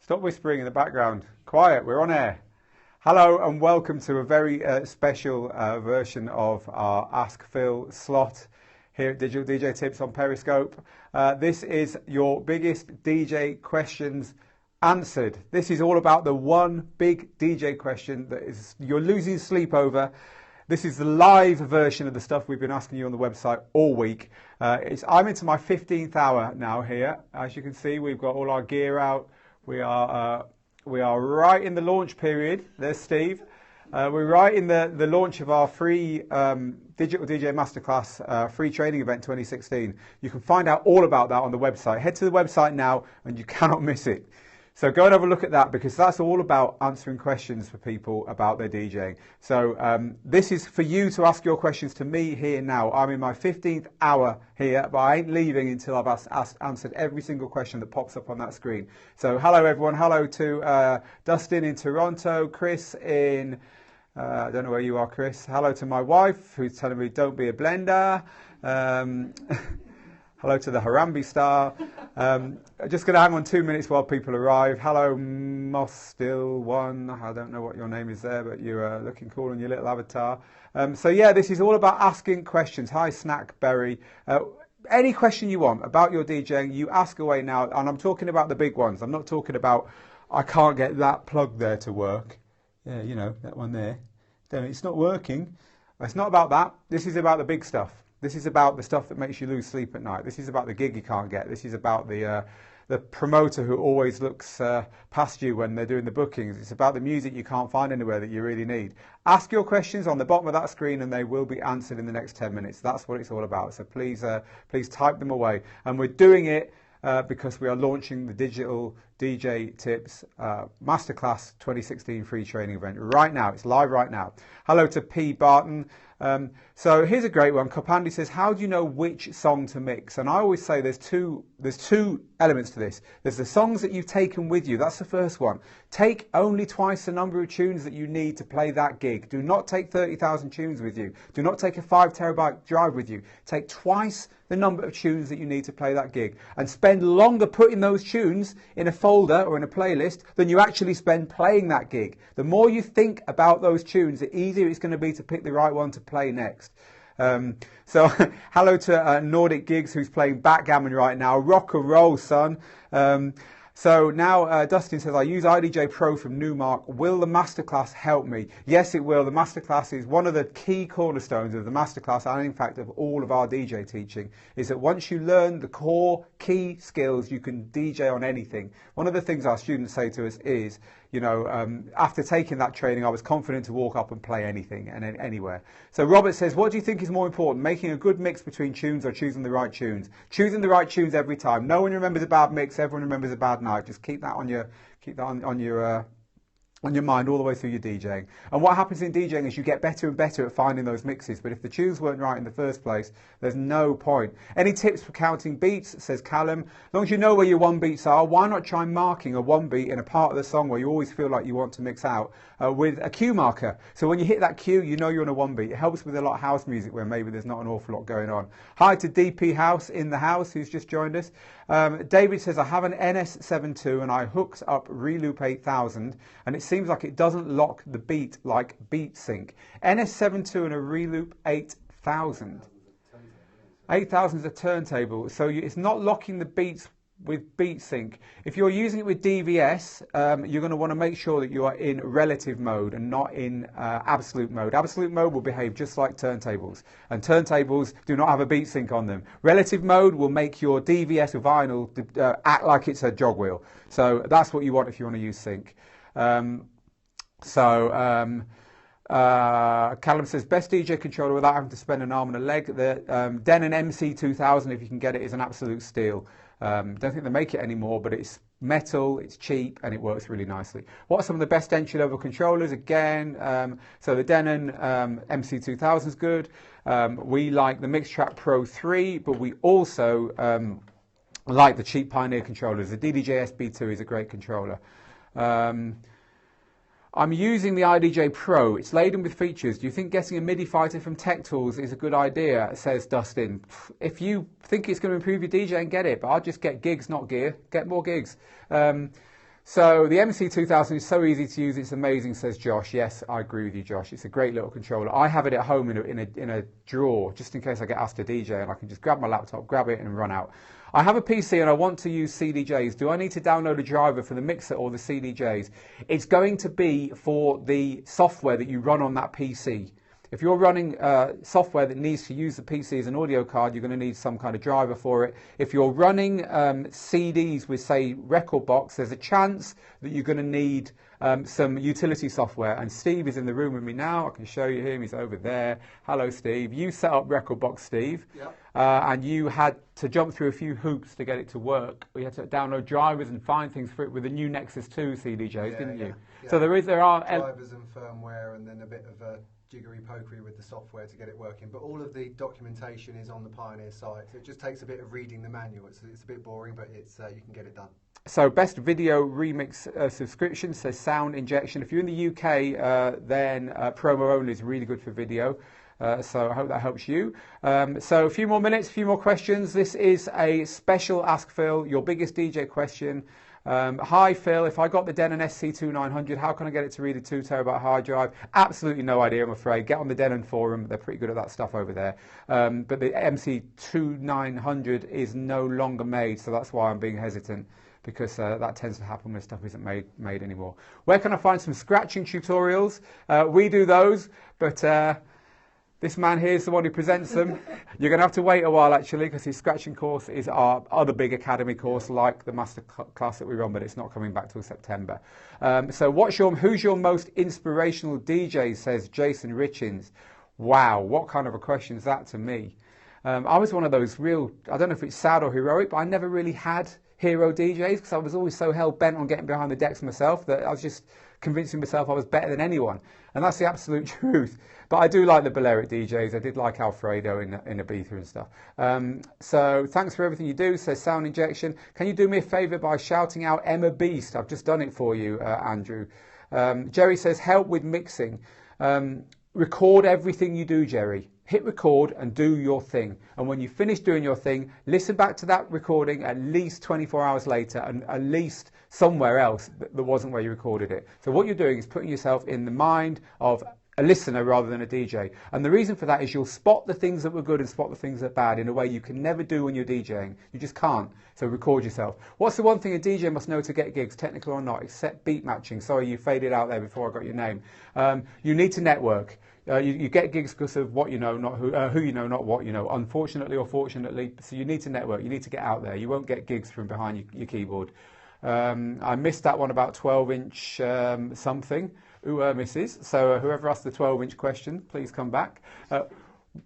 Stop whispering in the background. Quiet, we're on air. Hello and welcome to a very special version of our Ask Phil slot here at Digital DJ Tips on Periscope. This is your biggest DJ questions answered. This is all about the one big DJ question that is you're losing sleep over. This is the live version of the stuff we've been asking you on the website all week. I'm into my 15th hour now here. As you can see, we've got all our gear out. We are right in the launch period. There's Steve. We're right in the launch of our free Digital DJ Masterclass free training event 2016. You can find out all about that on the website. Head to the website now and you cannot miss it. So go and have a look at that because that's all about answering questions for people about their DJing. So this is for you to ask your questions to me here now. I'm in my 15th hour here, but I ain't leaving until I've answered every single question that pops up on that screen. So hello everyone. Hello to Dustin in Toronto, Chris in, I don't know where you are, Chris. Hello to my wife who's telling me don't be a blender. Hello to the Harambe star. Just going to hang on 2 minutes while people arrive. Hello, Mostil1. I don't know what your name is there, but you're looking cool on your little avatar. So yeah, this is all about asking questions. Hi, Snackberry. Any question you want about your DJing, you ask away now. And I'm talking about the big ones. I'm not talking about, I can't get that plug there to work. Yeah, you know, that one there. It's not working. It's not about that. This is about the big stuff. This is about the stuff that makes you lose sleep at night. This is about the gig you can't get. This is about the promoter who always looks past you when they're doing the bookings. It's about the music you can't find anywhere that you really need. Ask your questions on the bottom of that screen and they will be answered in the next 10 minutes. That's what it's all about. So please type them away. And we're doing it because we are launching the Digital DJ Tips Masterclass 2016 free training event right now. It's live right now. Hello to P. Barton. So here's a great one. Kopandi says, how do you know which song to mix? And I always say there's two elements to this. There's the songs that you've taken with you. That's the first one. Take only twice the number of tunes that you need to play that gig. Do not take 30,000 tunes with you. Do not take a 5 terabyte drive with you. Take twice the number of tunes that you need to play that gig and spend longer putting those tunes in a folder or in a playlist than you actually spend playing that gig. The more you think about those tunes, the easier it's going to be to pick the right one to play next. So hello to Nordic Gigs who's playing backgammon right now. Rock and roll, son. So now Dustin says, I use IDJ Pro from Newmark. Will the Masterclass help me? Yes, it will. The Masterclass is one of the key cornerstones of the Masterclass and in fact of all of our DJ teaching is that once you learn the core key skills, you can DJ on anything. One of the things our students say to us is, you know, after taking that training, I was confident to walk up and play anything and anywhere. So Robert says, what do you think is more important, making a good mix between tunes or choosing the right tunes? Choosing the right tunes every time. No one remembers a bad mix. Everyone remembers a bad night. Just keep that on your mind all the way through your DJing. And what happens in DJing is you get better and better at finding those mixes. But if the tunes weren't right in the first place, there's no point. Any tips for counting beats, says Callum? As long as you know where your one beats are, why not try marking a one beat in a part of the song where you always feel like you want to mix out with a cue marker. So when you hit that cue, you know you're on a one beat. It helps with a lot of house music where maybe there's not an awful lot going on. Hi to DP House in the house who's just joined us. David says, I have an NS72 and I hooked up Reloop 8000 and it seems like it doesn't lock the beat like Beat Sync. NS72 and a Reloop 8000. 8000 is a turntable, so it's not locking the beats with Beat Sync. If you're using it with DVS, you're going to want to make sure that you are in relative mode and not in absolute mode. Absolute mode will behave just like turntables, and turntables do not have a beat sync on them. Relative mode will make your DVS or vinyl act like it's a jog wheel. So that's what you want if you want to use sync. Callum says, best DJ controller without having to spend an arm and a leg. The Denon MC2000, if you can get it, is an absolute steal. Don't think they make it anymore, but it's metal, it's cheap, and it works really nicely. What are some of the best entry-level controllers? Again, so the Denon MC2000 is good. We like the Mixtrack Pro 3, but we also like the cheap Pioneer controllers. The DDJ SB2 is a great controller. I'm using the IDJ Pro. It's laden with features. Do you think getting a MIDI fighter from Tech Tools is a good idea? Says Dustin. If you think it's going to improve your DJing, get it. But I'll just get gigs, not gear. Get more gigs. So the MC2000 is so easy to use, it's amazing, says Josh. Yes, I agree with you, Josh. It's a great little controller. I have it at home in a drawer, just in case I get asked to DJ, and I can just grab my laptop, grab it, and run out. I have a PC and I want to use CDJs. Do I need to download a driver for the mixer or the CDJs? It's going to be for the software that you run on that PC. If you're running software that needs to use the PC as an audio card, you're going to need some kind of driver for it. If you're running CDs with, say, Rekordbox, there's a chance that you're going to need some utility software. And Steve is in the room with me now. I can show you him. He's over there. Hello, Steve. You set up Rekordbox, Steve. Yep. And you had to jump through a few hoops to get it to work. You had to download drivers and find things for it with the new Nexus 2 CDJs, didn't you? Yeah. So there are drivers and firmware, and then a bit of a jiggery-pokery with the software to get it working, but all of the documentation is on the Pioneer site, so it just takes a bit of reading the manual. It's a bit boring, but it's you can get it done. So best video remix subscription says Sound Injection. If you're in the UK, then promo only is really good for video. So I hope that helps you. So a few more minutes, a few more questions. This is a special Ask Phil, your biggest DJ question. Hi Phil, if I got the Denon SC2900, how can I get it to read a 2 terabyte hard drive? Absolutely no idea, I'm afraid. Get on the Denon forum, they're pretty good at that stuff over there. But the MC2900 is no longer made, so that's why I'm being hesitant, because that tends to happen when stuff isn't made anymore. Where can I find some scratching tutorials? We do those, but this man here is the one who presents them. You're going to have to wait a while, actually, because his scratching course is our other big academy course, like the master class that we run, but it's not coming back till September. So who's your most inspirational DJ, says Jason Richins. Wow, what kind of a question is that to me? I was one of those I don't know if it's sad or heroic, but I never really had hero DJs, because I was always so hell-bent on getting behind the decks myself that I was just convincing myself I was better than anyone. And that's the absolute truth. But I do like the Balearic DJs. I did like Alfredo in Ibiza and stuff. So thanks for everything you do, says Sound Injection. Can you do me a favour by shouting out Emma Beast? I've just done it for you, Andrew. Jerry says, help with mixing. Record everything you do, Jerry. Hit record and do your thing. And when you finish doing your thing, listen back to that recording at least 24 hours later, and at least somewhere else that wasn't where you recorded it. So what you're doing is putting yourself in the mind of a listener rather than a DJ. And the reason for that is you'll spot the things that were good and spot the things that are bad in a way you can never do when you're DJing. You just can't. So record yourself. What's the one thing a DJ must know to get gigs, technical or not, except beat matching? Sorry, you faded out there before I got your name. You need to network. You get gigs because of what you know, not who you know, not what you know. Unfortunately or fortunately, so you need to network. You need to get out there. You won't get gigs from behind your keyboard. I missed that one about 12-inch something. Misses. So whoever asked the 12-inch question, please come back.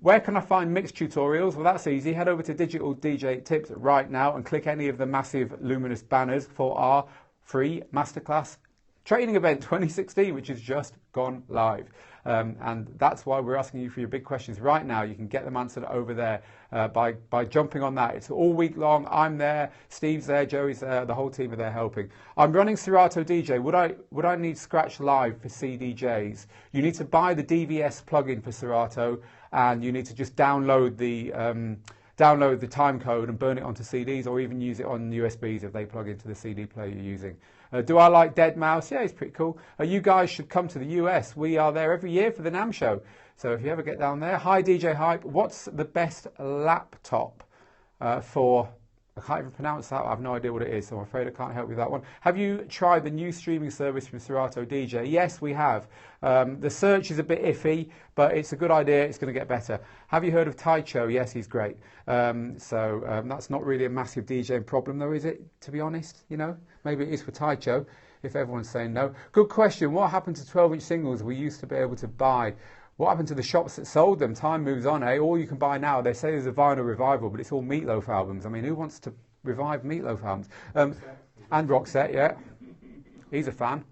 Where can I find mix tutorials? Well, that's easy. Head over to Digital DJ Tips right now and click any of the massive luminous banners for our free masterclass training event 2016, which has just gone live. And that's why we're asking you for your big questions right now. You can get them answered over there by jumping on that. It's all week long. I'm there, Steve's there, Joey's there, the whole team are there helping. I'm running Serato DJ. Would I need Scratch Live for CDJs? You need to buy the DVS plugin for Serato, and you need to just download the time code and burn it onto CDs, or even use it on USBs if they plug into the CD player you're using. Do I like Deadmau5? Yeah, he's pretty cool. You guys should come to the US. We are there every year for the NAMM show. So if you ever get down there. Hi, DJ Hype. What's the best laptop for... I can't even pronounce that. I have no idea what it is, so I'm afraid I can't help you with that one. Have you tried the new streaming service from Serato DJ? Yes, we have. The search is a bit iffy, but it's a good idea. It's going to get better. Have you heard of Taicho? Yes, he's great. That's not really a massive DJing problem, though, is it? To be honest, you know, maybe it is for Taicho, if everyone's saying no. Good question. What happened to 12-inch singles we used to be able to buy? What happened to the shops that sold them? Time moves on, eh? All you can buy now, they say there's a vinyl revival, but it's all Meatloaf albums. I mean, who wants to revive Meatloaf albums? And Roxette, yeah. He's a fan.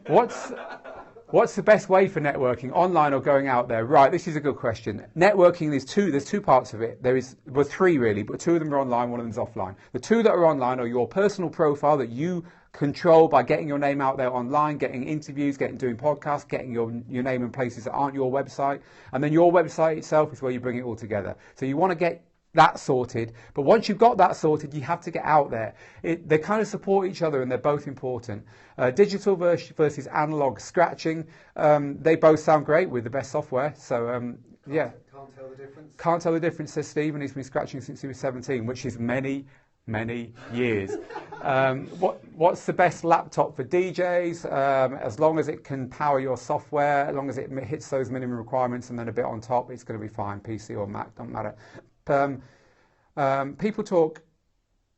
What's the best way for networking, online or going out there? Right, this is a good question. Networking, there's two parts of it. Well, three really, but two of them are online, one of them's offline. The two that are online are your personal profile that you control by getting your name out there online, getting interviews, doing podcasts, getting your name in places that aren't your website. And then your website itself is where you bring it all together. So you want to get that sorted. But once you've got that sorted, you have to get out there. They kind of support each other, and they're both important. Digital versus analog scratching, they both sound great with the best software. So yeah. Can't tell the difference? Can't tell the difference, says Stephen. He's been scratching since he was 17, which is many years. What's the best laptop for DJs? As long as it can power your software, as long as it hits those minimum requirements and then a bit on top, it's going to be fine. PC or Mac, don't matter. People talk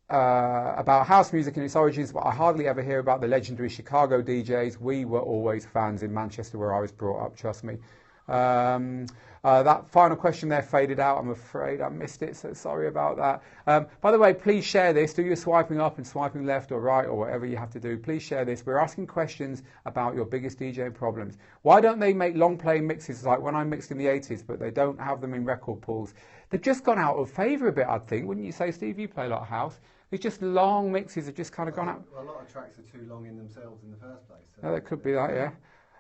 about house music and its origins, but I hardly ever hear about the legendary Chicago DJs. We were always fans in Manchester, where I was brought up, trust me. That final question there faded out. I'm afraid I missed it, so sorry about that. By the way, please share this. Do your swiping up and swiping left or right or whatever you have to do. Please share this. We're asking questions about your biggest DJing problems. Why don't they make long playing mixes like when I mixed in the 80s, but they don't have them in record pools? They've just gone out of favour a bit, I think. Wouldn't you say, Steve? You play a lot of house. It's just long mixes have just kind of gone out. A lot of tracks are too long in themselves in the first place. So. Oh, that could be that, yeah.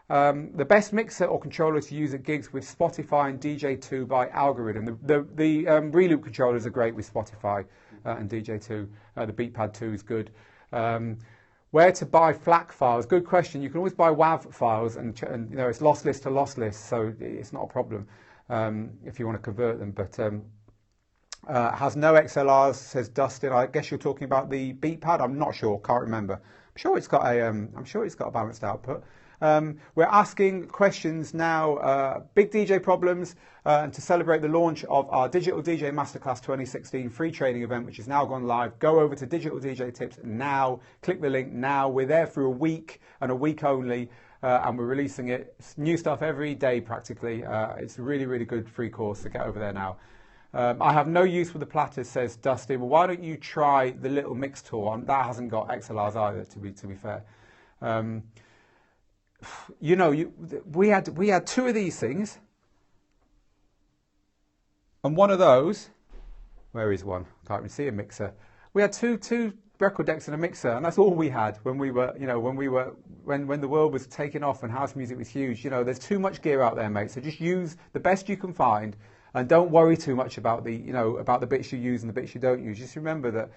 The best mixer or controller to use at gigs with Spotify and DJ2 by Algorithm. The Reloop controllers are great with Spotify and DJ2. The Beatpad 2 is good. Where to buy FLAC files? Good question. You can always buy WAV files, and you know, it's lossless to lossless, so it's not a problem if you want to convert them. But has no XLRs, says Dustin. I guess you're talking about the Beatpad. I'm not sure. Can't remember. I'm sure it's got a balanced output. We're asking questions now, big DJ problems, and to celebrate the launch of our Digital DJ Masterclass 2016 free training event, which has now gone live. Go over to Digital DJ Tips now, click the link now. We're there for a week and a week only, and we're releasing it. It's new stuff every day practically. It's a really, really good free course, so get over there now. I have no use for the platters, says Dusty. Well, why don't you try the little mix tool? That hasn't got XLRs either, to be fair. You know, we had two of these things, and one of those. Where is one? Can't even see a mixer. We had two record decks and a mixer, and that's all we had when we were, when the world was taking off and house music was huge. You know, there's too much gear out there, mate. So just use the best you can find, and don't worry too much about the bits you use and the bits you don't use. Just remember that,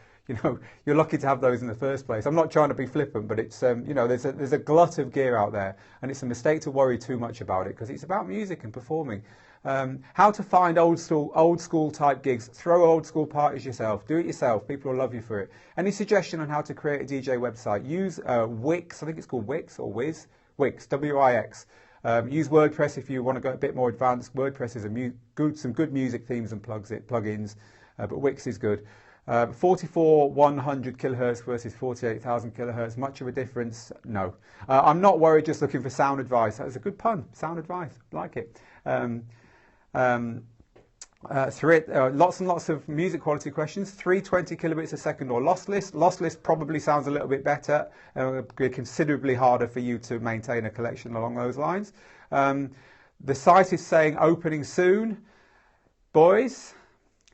you're lucky to have those in the first place. I'm not trying to be flippant, but it's, there's a glut of gear out there, and it's a mistake to worry too much about it, because it's about music and performing. How to find old school type gigs. Throw old school parties yourself. Do it yourself. People will love you for it. Any suggestion on how to create a DJ website? Use Wix. I think it's called Wix or Wiz. Wix, W-I-X. Use WordPress if you want to go a bit more advanced. WordPress is some good music themes and plugins, but Wix is good. 44,100 kilohertz versus 48,000 kilohertz. Much of a difference? No. I'm not worried, just looking for sound advice. That was a good pun. Sound advice. Like it. Lots and lots of music quality questions. 320 kilobits a second or lossless. Lossless probably sounds a little bit better. Considerably harder for you to maintain a collection along those lines. The site is saying opening soon. Boys,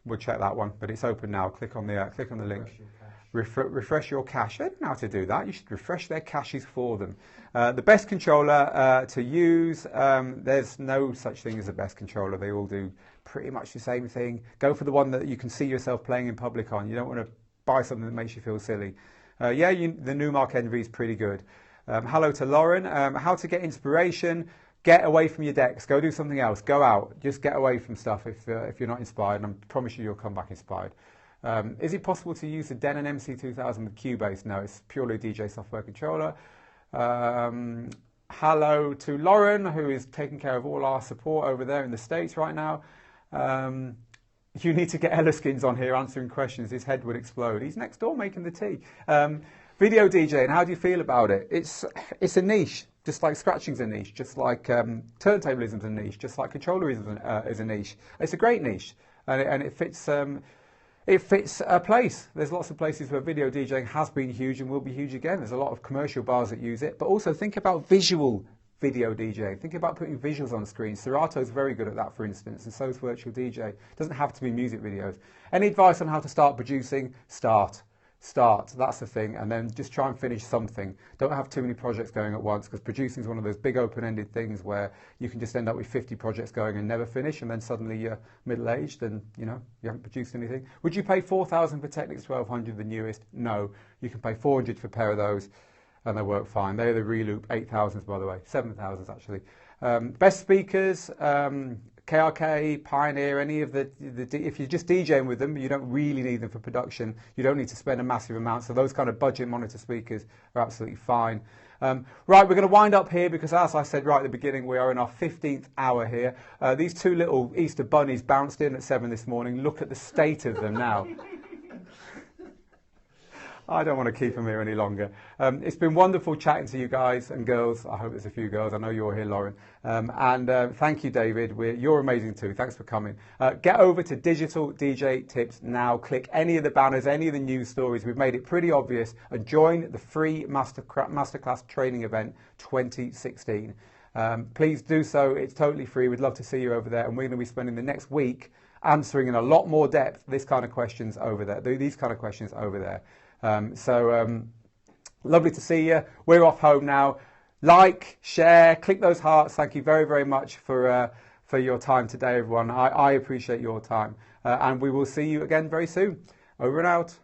we'll check that one, but it's open now. Click on the link. Refresh your cache. They don't know how to do that. You should refresh their caches for them. The best controller to use, there's no such thing as a best controller. They all do pretty much the same thing. Go for the one that you can see yourself playing in public on. You don't want to buy something that makes you feel silly. The Numark Envy is pretty good. Hello to Lauren. How to get inspiration. Get away from your decks. Go do something else. Go out. Just get away from stuff if you're not inspired, and I promise you'll come back inspired. Is it possible to use the Denon MC2000 with Cubase? No, it's purely a DJ software controller. Hello to Lauren, who is taking care of all our support over there in the States right now. You need to get Ellerskins on here answering questions. His head would explode. He's next door making the tea. Video DJing, how do you feel about it? It's a niche, just like scratching's a niche, just like turntablism's a niche, just like controllerism is a niche. It's a great niche, and it fits. It fits a place. There's lots of places where video DJing has been huge and will be huge again. There's a lot of commercial bars that use it, but also think about visual video DJing. Think about putting visuals on screen. Serato's very good at that, for instance, and so is Virtual DJ. It doesn't have to be music videos. Any advice on how to start producing? Start. start. That's the thing. And then just try and finish something. Don't have too many projects going at once, because producing is one of those big open-ended things where you can just end up with 50 projects going and never finish, and then suddenly you're middle-aged and you haven't produced anything. Would you pay 4,000 for Technics 1200, the newest? No. You can pay 400 for a pair of those and they work fine. They're the Reloop 8000s, by the way, 7,000s actually. Best speakers, KRK, Pioneer, any of the if you're just DJing with them, you don't really need them for production. You don't need to spend a massive amount. So those kind of budget monitor speakers are absolutely fine. Right, we're going to wind up here because, as I said right at the beginning, we are in our 15th hour here. These two little Easter bunnies bounced in at 7 this morning. Look at the state of them now. I don't want to keep them here any longer. It's been wonderful chatting to you guys and girls. I hope there's a few girls. I know you're here, Lauren. Thank you, David. You're amazing too. Thanks for coming. Get over to Digital DJ Tips now. Click any of the banners, any of the news stories. We've made it pretty obvious. And join the free Masterclass training event 2016. Please do so. It's totally free. We'd love to see you over there. And we're going to be spending the next week answering in a lot more depth these kind of questions over there. Lovely to see you. We're off home now. Like, share, click those hearts. Thank you very, very much for your time today, everyone. I appreciate your time. And we will see you again very soon. Over and out.